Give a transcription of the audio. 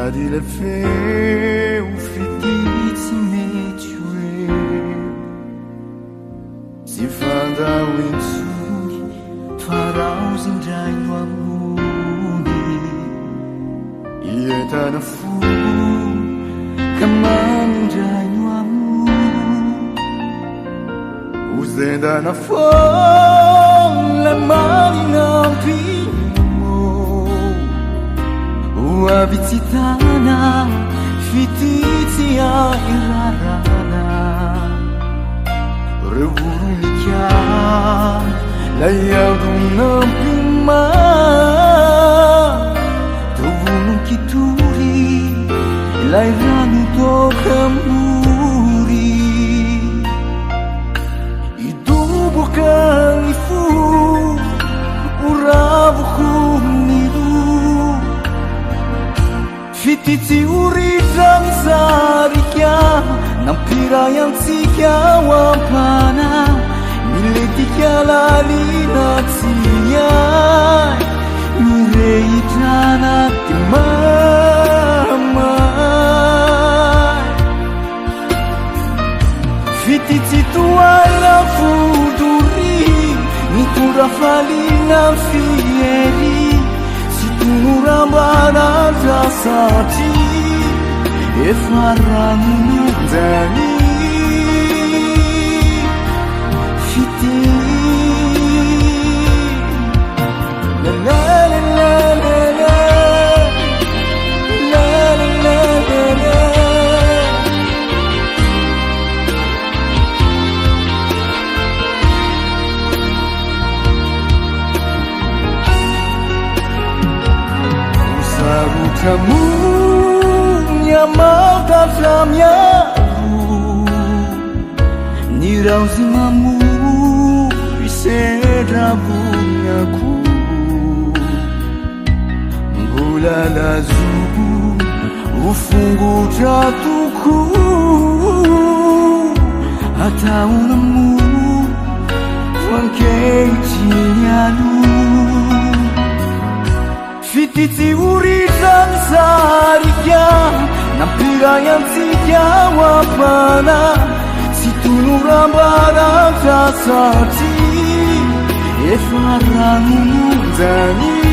sady le feo fititsy mety hoe sy fandao intsony farao zindray no amony ientana fo ka manindray no amony ozendana fola marinampino oavitsitana fititsy airarana revolunika layaudunampima tovonokitory lairano tokamuri idobokany fo uravokoniru fititsy uritrany sarika nampirayantsika wampana miletika lalinatsinyay mireitrana ty mamay fititsy toaina fodori mitondra falina fiery sy tonorambanatra satry efa ranononjany fity Kamunya mautaflamyaru nirauzimamu isedrabunyaku ngulalazu ufungu jatuku ataunamu wankeitinyalu fititsy uritrany sarika nampirayantsika wampana sy tonorambanatra satry efa ranononjany